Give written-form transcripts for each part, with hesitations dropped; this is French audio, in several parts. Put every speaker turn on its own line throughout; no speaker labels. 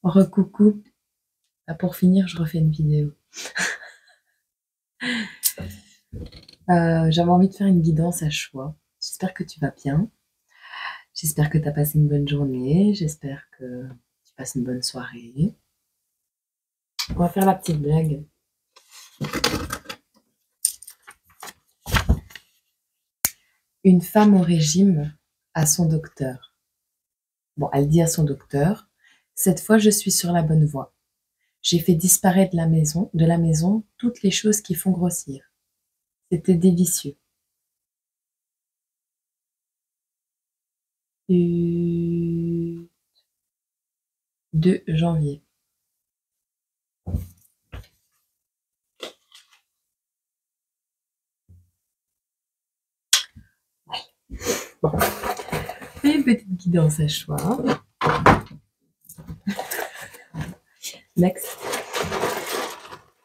Recoucou. Pour finir, je refais une vidéo. J'avais envie de faire une guidance à choix. J'espère que tu vas bien. J'espère que tu as passé une bonne journée. J'espère que tu passes une bonne soirée. On va faire la petite blague. Une femme au régime à son docteur. Bon, elle dit à son docteur, cette fois je suis sur la bonne voie. J'ai fait disparaître de la maison toutes les choses qui font grossir. C'était délicieux. Du 2 janvier. Bon. Une petite guidance à choix. Next.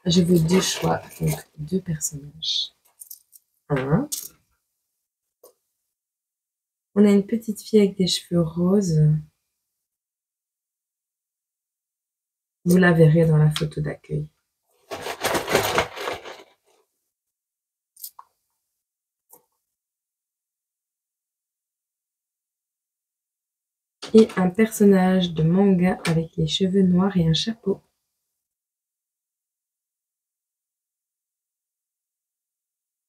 Je veux 2 choix, donc 2 personnages. Un. On a une petite fille avec des cheveux roses. Vous la verrez dans la photo d'accueil. Et un personnage de manga avec les cheveux noirs et un chapeau.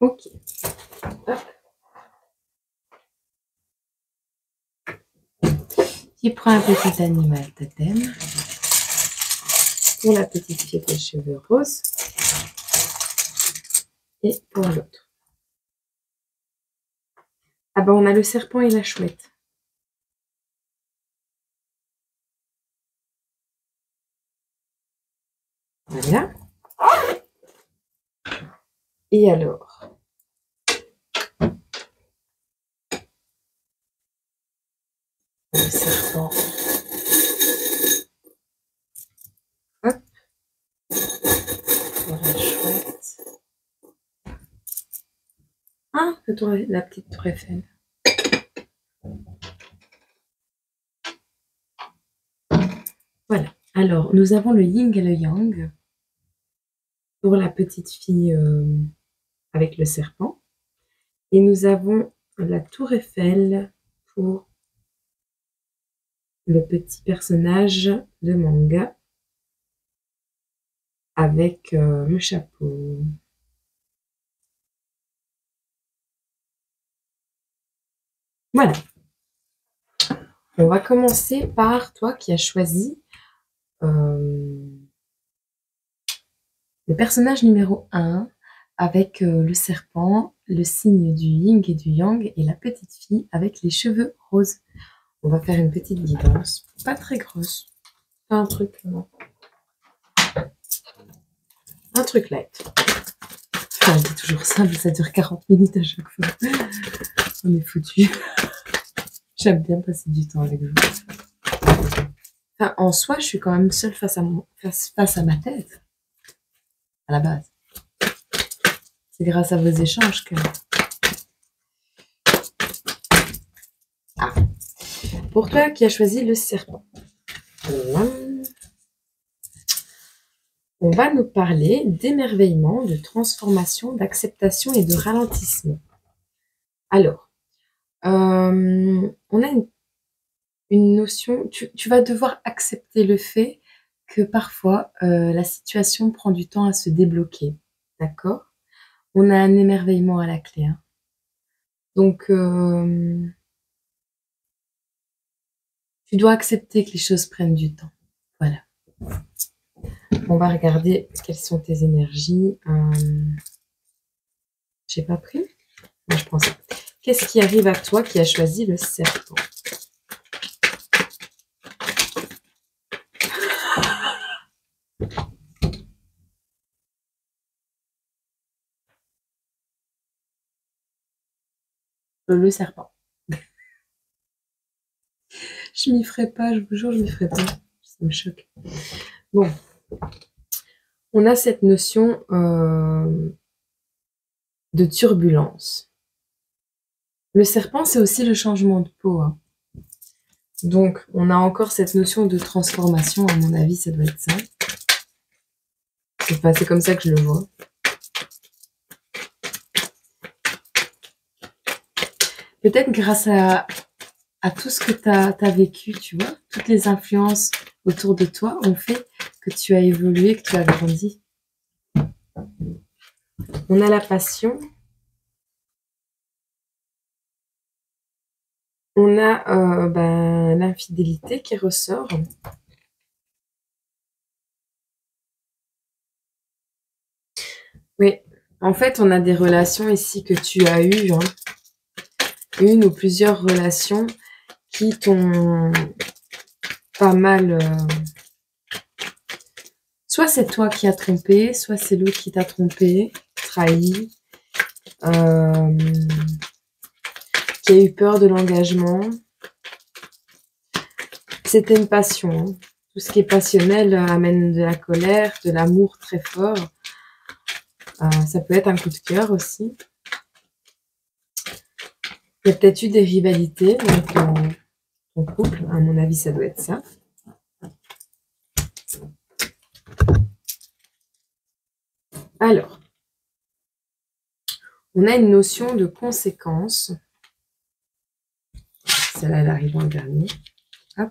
Ok. Hop. Tu prends un petit animal totem. Pour la petite fille avec les cheveux roses. Et pour l'autre. Ah ben on a le serpent et la chouette. Voilà. Et alors, le serpent. Hop. Pour la chouette. Ah, la petite tour Eiffel. Voilà. Alors, nous avons le yin et le yang pour la petite fille avec le serpent. Et nous avons la tour Eiffel pour le petit personnage de manga avec le chapeau. Voilà. On va commencer par toi qui as choisi le personnage numéro 1 avec le serpent, le signe du yin et du yang et la petite fille avec les cheveux roses. On va faire une petite guidance, pas très grosse, pas un truc light. Enfin, c'est toujours simple, ça dure 40 minutes à chaque fois. On est foutu. J'aime bien passer du temps avec vous. Enfin, en soi, je suis quand même seule face à ma tête, à la base. C'est grâce à vos échanges que... Ah. Pour toi qui as choisi le serpent, on va nous parler d'émerveillement, de transformation, d'acceptation et de ralentissement. Alors, on a une notion, tu vas devoir accepter le fait que parfois la situation prend du temps à se débloquer, d'accord? On a un émerveillement à la clé. Hein. Donc, tu dois accepter que les choses prennent du temps. Voilà. On va regarder quelles sont tes énergies. J'ai pas pris? Moi, je pense. Qu'est-ce qui arrive à toi qui as choisi le serpent? Le serpent. Je m'y ferai pas, je vous jure, je m'y ferai pas. Ça me choque. Bon. On a cette notion de turbulence. Le serpent, c'est aussi le changement de peau. Hein. Donc, on a encore cette notion de transformation, à mon avis, ça doit être ça. C'est comme ça que je le vois. Peut-être grâce à tout ce que tu as vécu, tu vois, toutes les influences autour de toi ont fait que tu as évolué, que tu as grandi. On a la passion. On a l'infidélité qui ressort. Oui, en fait, on a des relations ici que tu as eues, hein. Une ou plusieurs relations qui t'ont pas mal... Soit c'est toi qui as trompé, soit c'est l'autre qui t'a trompé, trahi, qui a eu peur de l'engagement. C'était une passion, hein. Tout ce qui est passionnel amène de la colère, de l'amour très fort. Ça peut être un coup de cœur aussi. Il y a peut-être eu des rivalités dans ton couple. À mon avis, ça doit être ça. Alors, on a une notion de conséquence. Celle-là, elle arrive en dernier. Hop.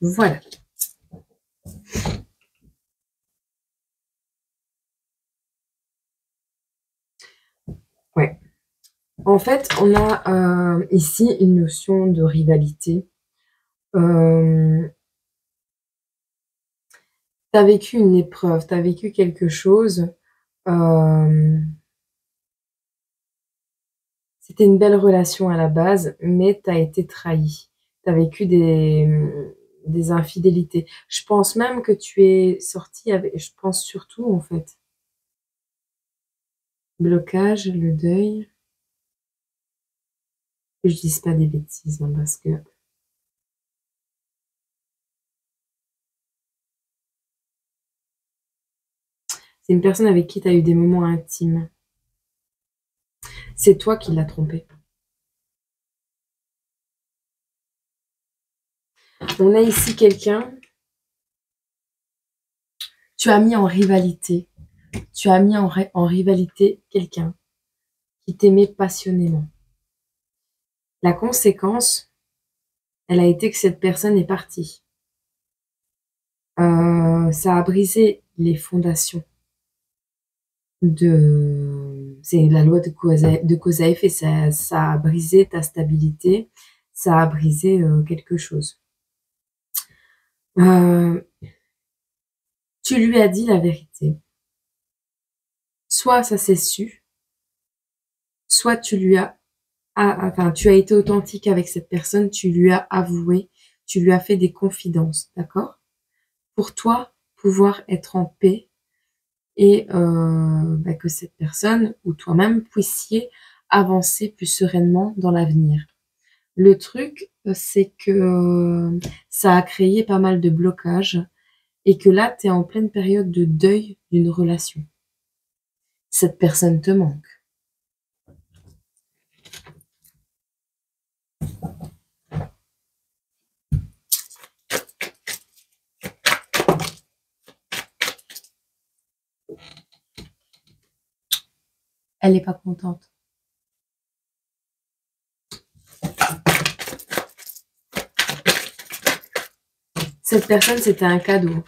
Voilà. Ouais. En fait, on a ici une notion de rivalité. Tu as vécu une épreuve, tu as vécu quelque chose. C'était une belle relation à la base, mais tu as été trahi. Tu as vécu des infidélités. Je pense même que tu es sorti avec... Je pense surtout, en fait. Blocage, le deuil. Que je dise pas des bêtises, hein, parce que... C'est une personne avec qui tu as eu des moments intimes. C'est toi qui l'as trompé. On a ici quelqu'un... Tu as mis en rivalité. Tu as mis en rivalité quelqu'un qui t'aimait passionnément. La conséquence, elle a été que cette personne est partie. Ça a brisé les fondations de... C'est la loi de cause à effet. Ça a brisé ta stabilité. Ça a brisé quelque chose. Tu lui as dit la vérité. Soit ça s'est su, soit tu lui as... tu as été authentique avec cette personne, tu lui as avoué, tu lui as fait des confidences, d'accord? Pour toi, pouvoir être en paix et que cette personne ou toi-même puissiez avancer plus sereinement dans l'avenir. Le truc, c'est que ça a créé pas mal de blocages et que là, tu es en pleine période de deuil d'une relation. Cette personne te manque. Elle n'est pas contente. Cette personne, c'était un cadeau.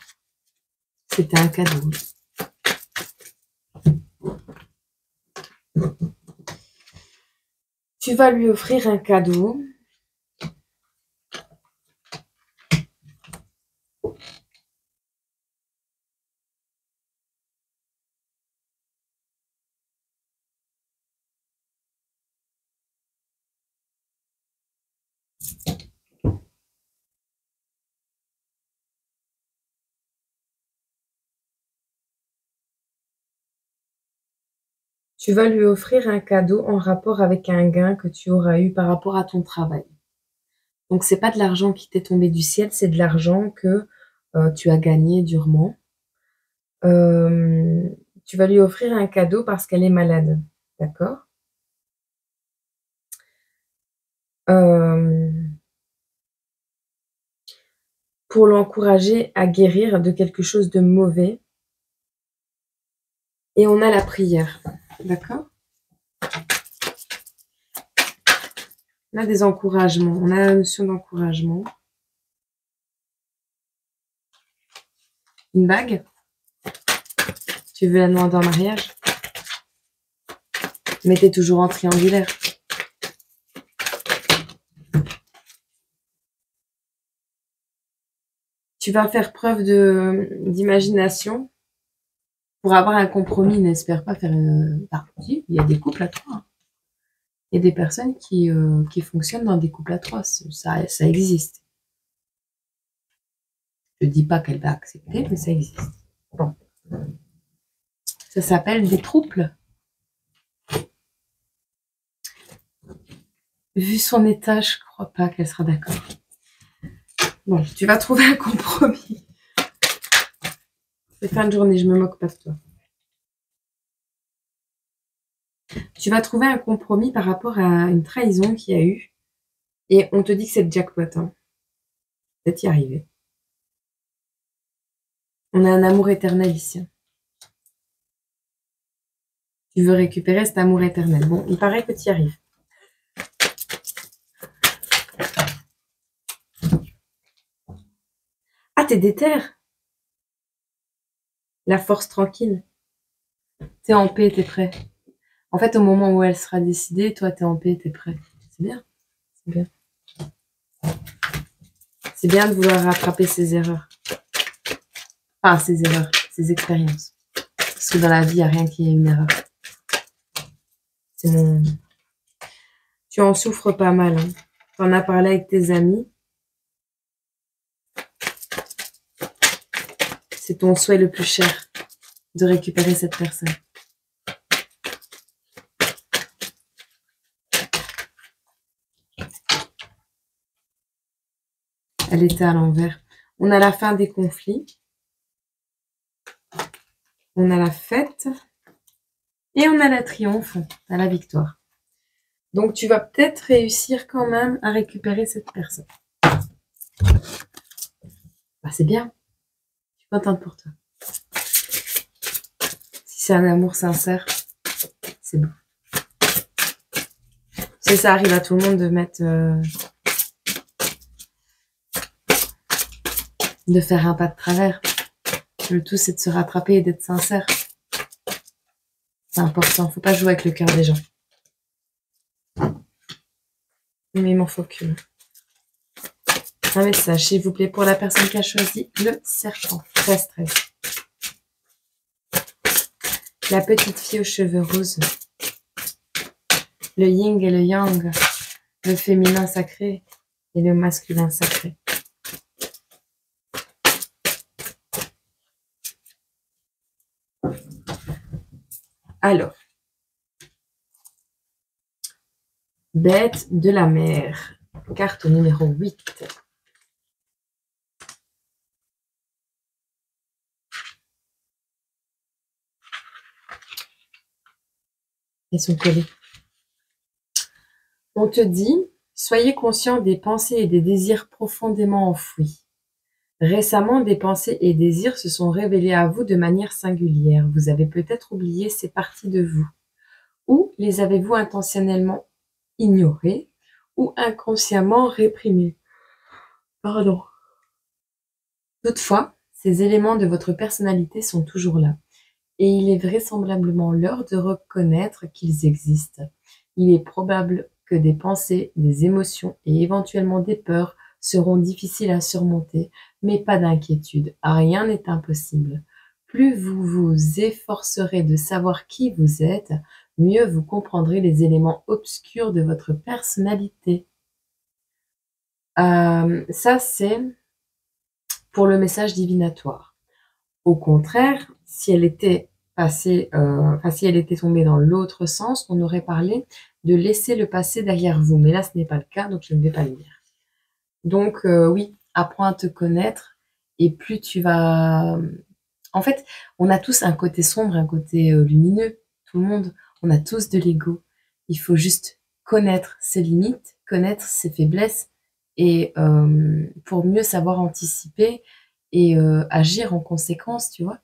C'était un cadeau. Tu vas lui offrir un cadeau. Tu vas lui offrir un cadeau en rapport avec un gain que tu auras eu par rapport à ton travail. Donc, c'est pas de l'argent qui t'est tombé du ciel, c'est de l'argent que tu as gagné durement. Tu vas lui offrir un cadeau parce qu'elle est malade, d'accord? Hem, pour l'encourager à guérir de quelque chose de mauvais et on a la prière, d'accord? On a des encouragements, on a la notion d'encouragement. Une bague? Tu veux la demander en mariage? Mais tu es toujours en triangulaire. Tu vas faire preuve d'imagination pour avoir un compromis. N'espère pas faire partie. Il y a des couples à 3. Hein. Il y a des personnes qui fonctionnent dans des couples à 3. Ça existe. Je ne dis pas qu'elle va accepter, mais ça existe. Bon. Ça s'appelle des trouples. Vu son état, je crois pas qu'elle sera d'accord. Bon, tu vas trouver un compromis. C'est fin de journée, je me moque pas de toi. Tu vas trouver un compromis par rapport à une trahison qu'il y a eu. Et on te dit que c'est le jackpot. Hein. Peut-être y arriver. On a un amour éternel ici. Tu veux récupérer cet amour éternel. Bon, il paraît que tu y arrives. Ah, t'es déter. La force tranquille. T'es en paix, t'es prêt. En fait, au moment où elle sera décidée, toi, t'es en paix, t'es prêt. C'est bien. C'est bien. C'est bien de vouloir rattraper ses erreurs. Enfin, ses erreurs, ses expériences. Parce que dans la vie, il n'y a rien qui est une erreur. C'est mon... Tu en souffres pas mal. Hein. Tu en as parlé avec tes amis. C'est ton souhait le plus cher de récupérer cette personne. Elle était à l'envers. On a la fin des conflits. On a la fête. Et on a la triomphe, à la victoire. Donc, tu vas peut-être réussir quand même à récupérer cette personne. Bah, c'est bien. Je suis contente pour toi. Si c'est un amour sincère, c'est bon. Si ça arrive à tout le monde de mettre... de faire un pas de travers. Le tout, c'est de se rattraper et d'être sincère. C'est important. Faut pas jouer avec le cœur des gens. Mais il m'en faut qu'une. Un message, s'il vous plaît, pour la personne qui a choisi le serpent. 13-13. La petite fille aux cheveux roses. Le yin et le yang. Le féminin sacré et le masculin sacré. Alors. Bête de la mer. Carte numéro 8. Elles sont collées. On te dit, soyez conscient des pensées et des désirs profondément enfouis. Récemment, des pensées et désirs se sont révélés à vous de manière singulière. Vous avez peut-être oublié ces parties de vous. Ou les avez-vous intentionnellement ignorées ou inconsciemment réprimées. Pardon. Toutefois, ces éléments de votre personnalité sont toujours là. Et il est vraisemblablement l'heure de reconnaître qu'ils existent. Il est probable que des pensées, des émotions et éventuellement des peurs seront difficiles à surmonter, mais pas d'inquiétude, rien n'est impossible. Plus vous vous efforcerez de savoir qui vous êtes, mieux vous comprendrez les éléments obscurs de votre personnalité. Ça, c'est pour le message divinatoire. Au contraire, si elle était passée, si elle était tombée dans l'autre sens, on aurait parlé de laisser le passé derrière vous. Mais là, ce n'est pas le cas, donc je ne vais pas le dire. Donc, oui, apprends à te connaître et plus tu vas... En fait, on a tous un côté sombre, un côté lumineux, tout le monde. On a tous de l'ego. Il faut juste connaître ses limites, connaître ses faiblesses, et pour mieux savoir anticiper et agir en conséquence, tu vois.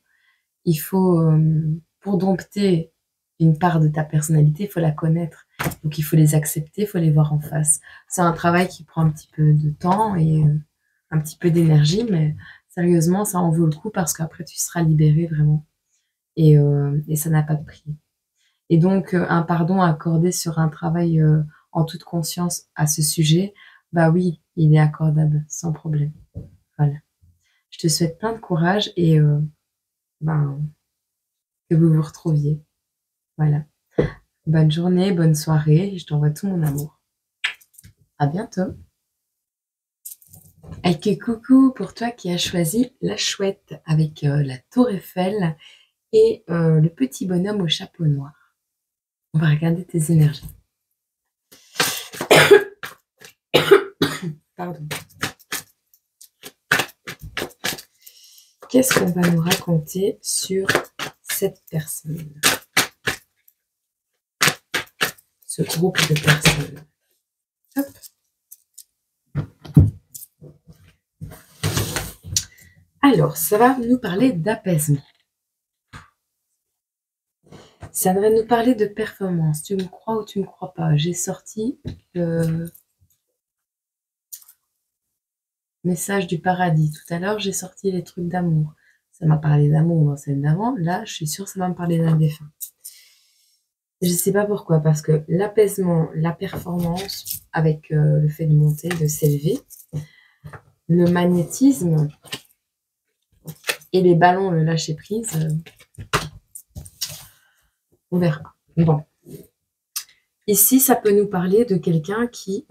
Il faut, pour dompter une part de ta personnalité, il faut la connaître. Donc il faut les accepter, il faut les voir en face. C'est un travail qui prend un petit peu de temps et un petit peu d'énergie, mais sérieusement, ça en vaut le coup parce qu'après tu seras libéré vraiment. Et ça n'a pas de prix. Et donc un pardon accordé sur un travail en toute conscience à ce sujet, bah oui, il est accordable sans problème. Voilà. Je te souhaite plein de courage et ben, que vous vous retrouviez. Voilà. Bonne journée, bonne soirée. Je t'envoie tout mon amour. À bientôt. Et que coucou pour toi qui as choisi la chouette avec la tour Eiffel et le petit bonhomme au chapeau noir. On va regarder tes énergies. Pardon. Qu'est-ce qu'on va nous raconter sur cette personne? Ce groupe de personnes. Hop. Alors, ça va nous parler d'apaisement. Ça va nous parler de performance. Tu me crois ou tu me crois pas? J'ai sorti le message du paradis. Tout à l'heure, j'ai sorti les trucs d'amour. Ça m'a parlé d'amour dans celle d'avant. Là, je suis sûre que ça va me parler d'un défunt. Je ne sais pas pourquoi, parce que l'apaisement, la performance, avec le fait de monter, de s'élever, le magnétisme et les ballons, le lâcher prise, on verra. Bon. Ici, ça peut nous parler de quelqu'un qui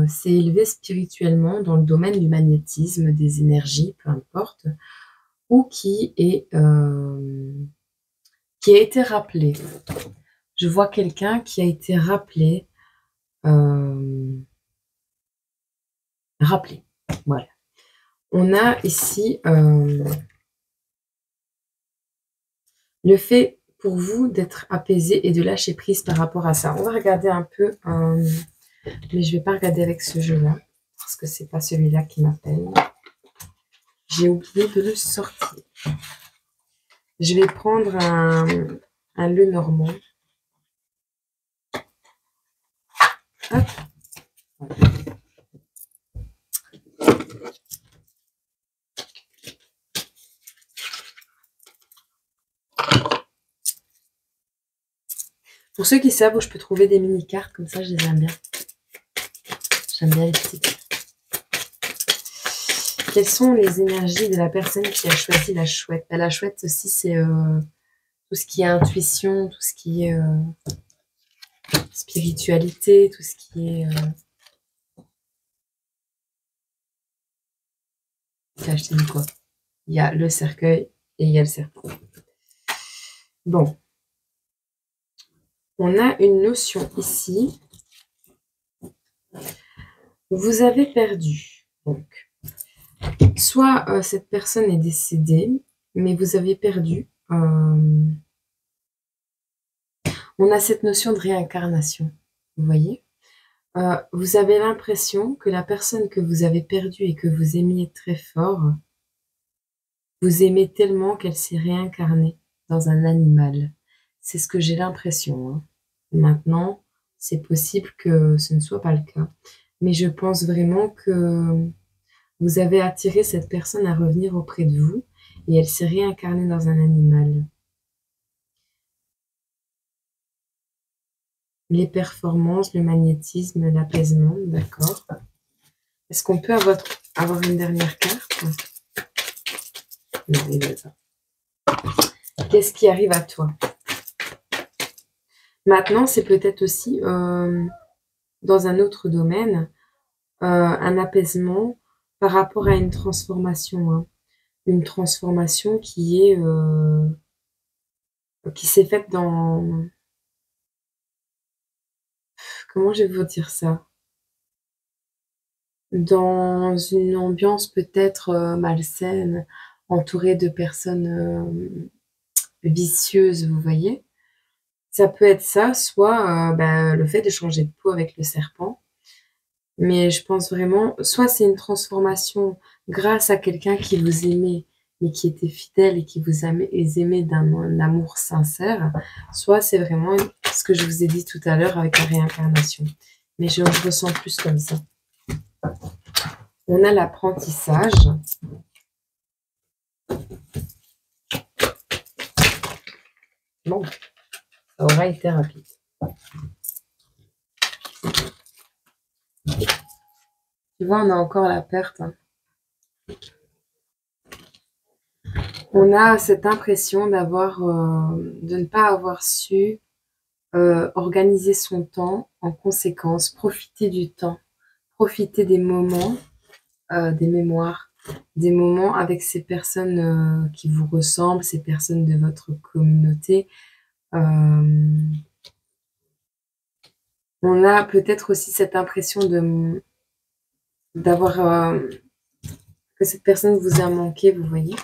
s'est élevé spirituellement dans le domaine du magnétisme, des énergies, peu importe, ou qui a été rappelé. Je vois quelqu'un qui a été rappelé. Voilà. On a ici le fait pour vous d'être apaisé et de lâcher prise par rapport à ça. On va regarder un peu, mais je ne vais pas regarder avec ce jeu-là, parce que c'est pas celui-là qui m'appelle. J'ai oublié de le sortir. Je vais prendre un Le Normand. Hop. Pour ceux qui savent où je peux trouver des mini-cartes, comme ça, je les aime bien. J'aime bien les petites. Quelles sont les énergies de la personne qui a choisi la chouette? La chouette aussi, c'est tout ce qui est intuition, tout ce qui est spiritualité, tout ce qui est... Là, je t'ai dit quoi? Il y a le cercueil et il y a le serpent. Bon. On a une notion ici. Vous avez perdu. Donc, soit cette personne est décédée, mais vous avez perdu. On a cette notion de réincarnation. Vous voyez? Vous avez l'impression que la personne que vous avez perdue et que vous aimiez très fort, vous aimez tellement qu'elle s'est réincarnée dans un animal. C'est ce que j'ai l'impression. Hein. Maintenant, c'est possible que ce ne soit pas le cas. Mais je pense vraiment que vous avez attiré cette personne à revenir auprès de vous et elle s'est réincarnée dans un animal. Les performances, le magnétisme, l'apaisement, d'accord. Est-ce qu'on peut avoir une dernière carte? Non, il ne veut pas. Qu'est-ce qui arrive à toi? Maintenant, c'est peut-être aussi dans un autre domaine, un apaisement par rapport à une transformation. Hein. Une transformation qui s'est faite dans... Comment je vais vous dire ça? dans une ambiance peut-être malsaine, entourée de personnes vicieuses, vous voyez? Ça peut être ça, soit le fait de changer de peau avec le serpent. Mais je pense vraiment, soit c'est une transformation grâce à quelqu'un qui vous aimait, mais qui était fidèle et qui vous aimait d'un amour sincère, soit c'est vraiment ce que je vous ai dit tout à l'heure avec la réincarnation. Mais je le ressens plus comme ça. On a l'apprentissage. Bon, ça aura été rapide. Tu vois, on a encore la perte. Hein. On a cette impression de ne pas avoir su organiser son temps en conséquence, profiter du temps, profiter des moments, des mémoires, des moments avec ces personnes qui vous ressemblent, ces personnes de votre communauté. On a peut-être aussi cette impression d'avoir que cette personne vous a manqué, vous voyez.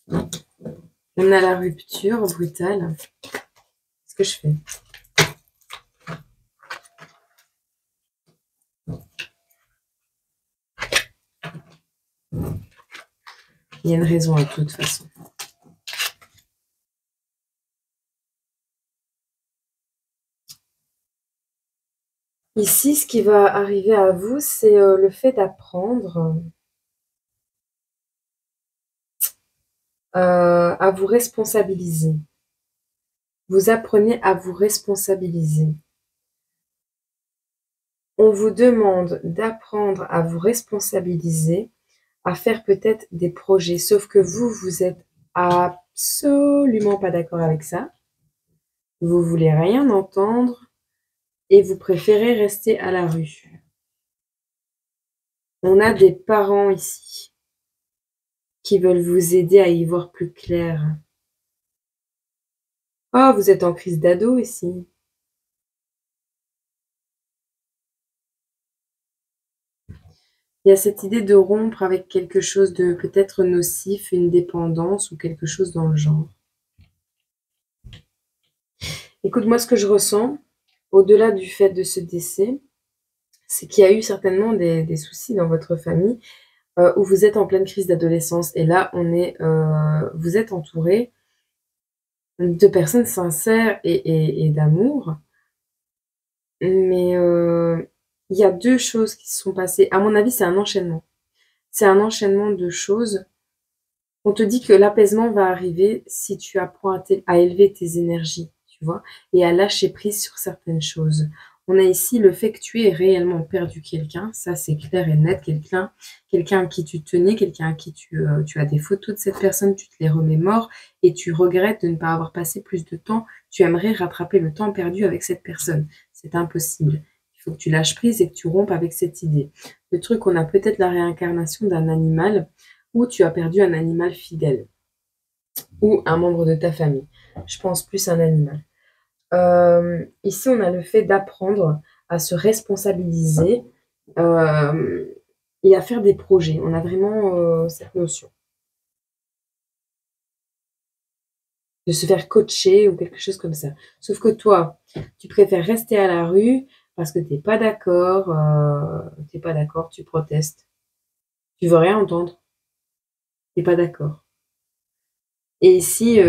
On a la rupture brutale. Qu'est-ce que je fais? Il y a une raison à toute façon. Ici, ce qui va arriver à vous, c'est le fait d'apprendre à vous responsabiliser. Vous apprenez à vous responsabiliser. On vous demande d'apprendre à vous responsabiliser, à faire peut-être des projets, sauf que vous êtes absolument pas d'accord avec ça. Vous voulez rien entendre et vous préférez rester à la rue. On a des parents ici qui veulent vous aider à y voir plus clair. Oh, vous êtes en crise d'ado ici. Il y a cette idée de rompre avec quelque chose de peut-être nocif, une dépendance ou quelque chose dans le genre. Écoute, moi, ce que je ressens, au-delà du fait de ce décès, c'est qu'il y a eu certainement des soucis dans votre famille où vous êtes en pleine crise d'adolescence. Et là, vous êtes entouré de personnes sincères et d'amour. Mais il y a deux choses qui se sont passées. À mon avis, c'est un enchaînement. C'est un enchaînement de choses. On te dit que l'apaisement va arriver si tu apprends à élever tes énergies, tu vois, et à lâcher prise sur certaines choses. On a ici le fait que tu aies réellement perdu quelqu'un, ça c'est clair et net, quelqu'un à qui tu tenais, quelqu'un à qui tu as des photos de cette personne, tu te les remémores et tu regrettes de ne pas avoir passé plus de temps. Tu aimerais rattraper le temps perdu avec cette personne. C'est impossible. Il faut que tu lâches prise et que tu rompes avec cette idée. Le truc, on a peut-être la réincarnation d'un animal ou tu as perdu un animal fidèle ou un membre de ta famille. Je pense plus à un animal. Ici, on a le fait d'apprendre à se responsabiliser et à faire des projets. On a vraiment cette notion. De se faire coacher ou quelque chose comme ça. Sauf que toi, tu préfères rester à la rue parce que t'es pas d'accord, tu protestes. Tu veux rien entendre. T'es pas d'accord. Et ici,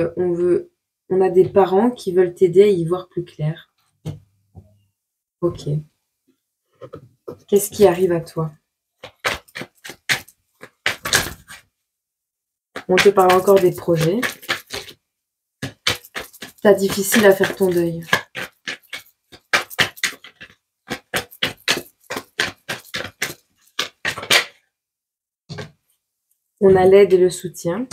on a des parents qui veulent t'aider à y voir plus clair. Ok. Qu'est-ce qui arrive à toi? On te parle encore des projets. T'as difficile à faire ton deuil. On a l'aide et le soutien.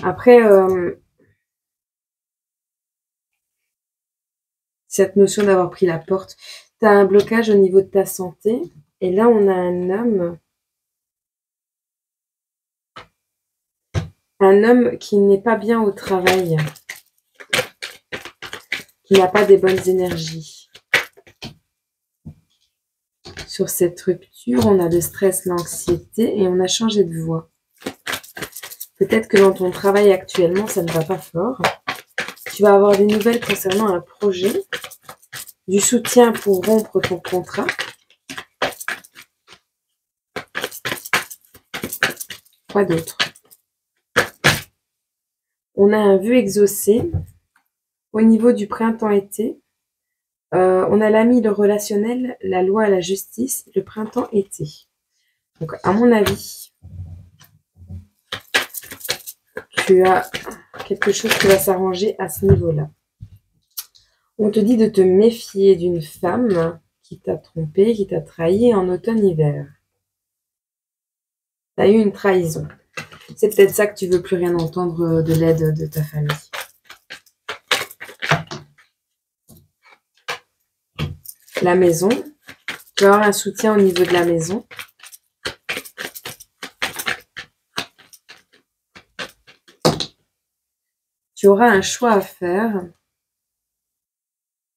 Après, cette notion d'avoir pris la porte, tu as un blocage au niveau de ta santé. Et là, on a Un homme qui n'est pas bien au travail, qui n'a pas des bonnes énergies. Sur cette rupture, on a le stress, l'anxiété et on a changé de voie. Peut-être que dans ton travail actuellement, ça ne va pas fort. Tu vas avoir des nouvelles concernant un projet, du soutien pour rompre ton contrat. Quoi d'autre? On a un vœu exaucé au niveau du printemps-été. On a l'ami, le relationnel, la loi, la justice, le printemps-été. Donc, à mon avis, tu as quelque chose qui va s'arranger à ce niveau-là. On te dit de te méfier d'une femme qui t'a trompé, qui t'a trahi en automne-hiver. Tu as eu une trahison. C'est peut-être ça que tu veux plus rien entendre de l'aide de ta famille. La maison. Tu vas avoir un soutien au niveau de la maison. Tu auras un choix à faire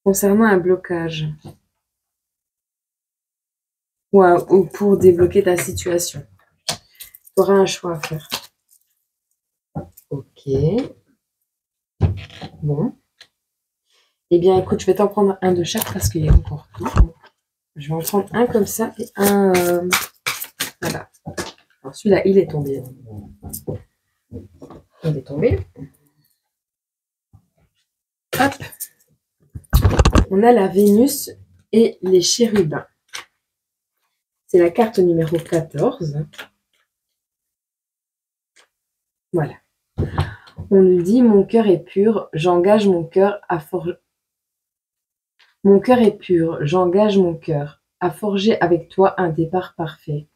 concernant un blocage ou pour débloquer ta situation. Tu auras un choix à faire. Ok. Bon. Eh bien, écoute, je vais t'en prendre un de chaque parce qu'il y a encore tout. Je vais en prendre un comme ça et un... Voilà. Alors, celui-là, il est tombé. Il est tombé. Hop. On a la Vénus et les chérubins. C'est la carte numéro 14. Voilà. On nous dit, mon cœur est pur, j'engage mon cœur à forger. Mon cœur est pur, j'engage mon cœur à forger avec toi un départ parfait,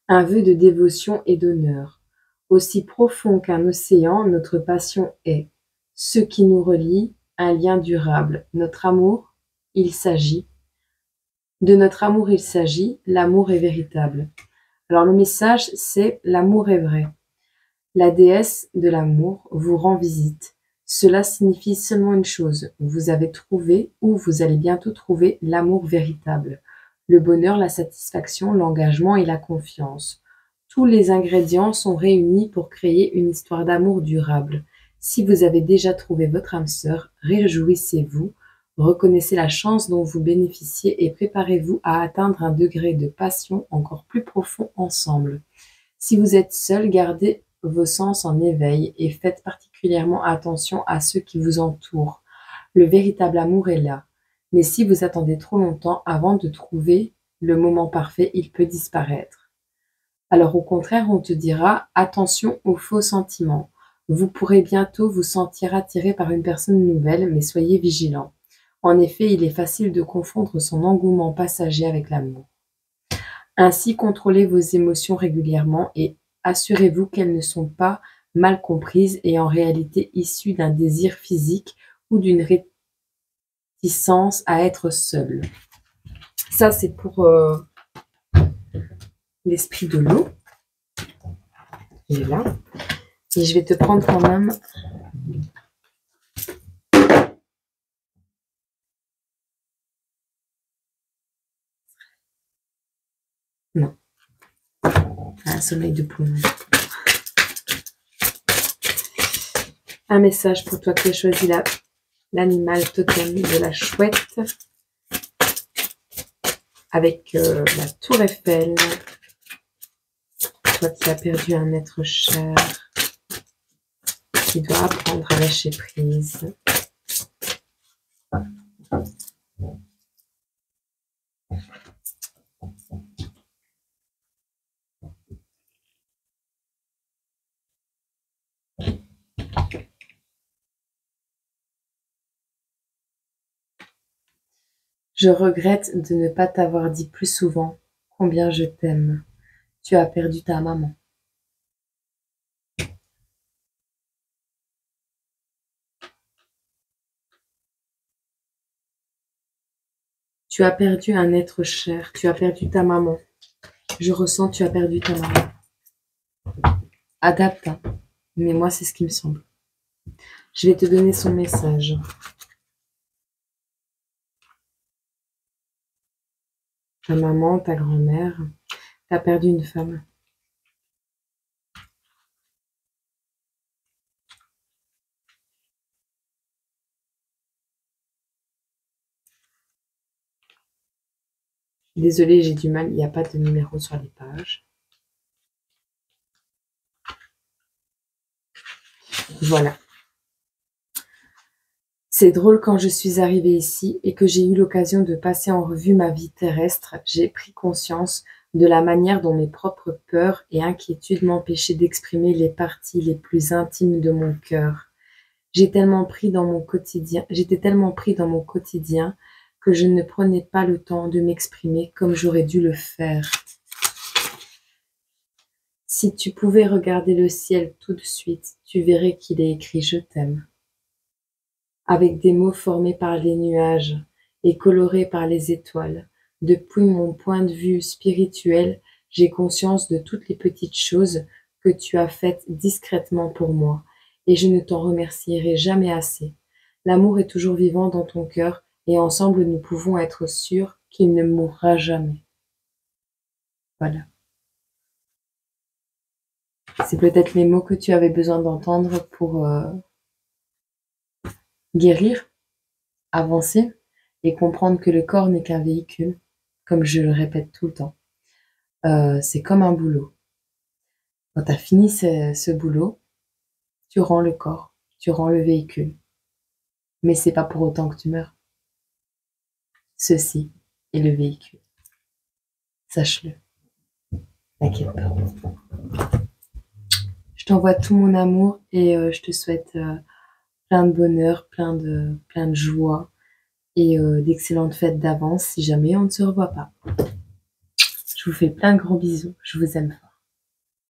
un vœu de dévotion et d'honneur. Aussi profond qu'un océan, notre passion est. Ce qui nous relie, un lien durable. Notre amour, il s'agit. De notre amour, il s'agit. L'amour est véritable. Alors le message, c'est l'amour est vrai. La déesse de l'amour vous rend visite. Cela signifie seulement une chose, vous avez trouvé ou vous allez bientôt trouver l'amour véritable, le bonheur, la satisfaction, l'engagement et la confiance. Tous les ingrédients sont réunis pour créer une histoire d'amour durable. Si vous avez déjà trouvé votre âme sœur, réjouissez-vous, reconnaissez la chance dont vous bénéficiez et préparez-vous à atteindre un degré de passion encore plus profond ensemble. Si vous êtes seul, gardez vos sens en éveil et faites particulièrement attention à ceux qui vous entourent. Le véritable amour est là. Mais si vous attendez trop longtemps avant de trouver le moment parfait, il peut disparaître. Alors au contraire, on te dira attention aux faux sentiments. Vous pourrez bientôt vous sentir attiré par une personne nouvelle, mais soyez vigilant. En effet, il est facile de confondre son engouement passager avec l'amour. Ainsi, contrôlez vos émotions régulièrement et assurez-vous qu'elles ne sont pas mal comprises et en réalité issues d'un désir physique ou d'une réticence à être seul. Ça, c'est pour l'esprit de l'eau. Il est là. Et je vais te prendre quand même... Non. Un sommeil de poumon. Un message pour toi qui as choisi l'animal totem de la chouette avec la tour Eiffel. Toi qui as perdu un être cher, qui doit apprendre à lâcher prise. Je regrette de ne pas t'avoir dit plus souvent combien je t'aime. Tu as perdu ta maman. Tu as perdu un être cher. Tu as perdu ta maman. Je ressens que tu as perdu ta maman. Adapte. Hein. mais moi, c'est ce qui me semble. Je vais te donner son message. Ta maman, ta grand-mère, t'as perdu une femme. Désolée, j'ai du mal, il n'y a pas de numéro sur les pages. Voilà. C'est drôle, quand je suis arrivée ici et que j'ai eu l'occasion de passer en revue ma vie terrestre, j'ai pris conscience de la manière dont mes propres peurs et inquiétudes m'empêchaient d'exprimer les parties les plus intimes de mon cœur. J'étais tellement pris dans mon quotidien que je ne prenais pas le temps de m'exprimer comme j'aurais dû le faire. Si tu pouvais regarder le ciel tout de suite, tu verrais qu'il est écrit "Je t'aime", avec des mots formés par les nuages et colorés par les étoiles. Depuis mon point de vue spirituel, j'ai conscience de toutes les petites choses que tu as faites discrètement pour moi, et je ne t'en remercierai jamais assez. L'amour est toujours vivant dans ton cœur, et ensemble nous pouvons être sûrs qu'il ne mourra jamais. Voilà. C'est peut-être les mots que tu avais besoin d'entendre pour guérir, avancer et comprendre que le corps n'est qu'un véhicule, comme je le répète tout le temps. C'est comme un boulot. Quand tu as fini ce boulot, tu rends le corps, tu rends le véhicule. Mais c'est pas pour autant que tu meurs. Ceci est le véhicule. Sache-le. T'inquiète pas. Je t'envoie tout mon amour et je te souhaite plein de bonheur, plein de joie et d'excellentes fêtes d'avance si jamais on ne se revoit pas. Je vous fais plein de gros bisous. Je vous aime fort.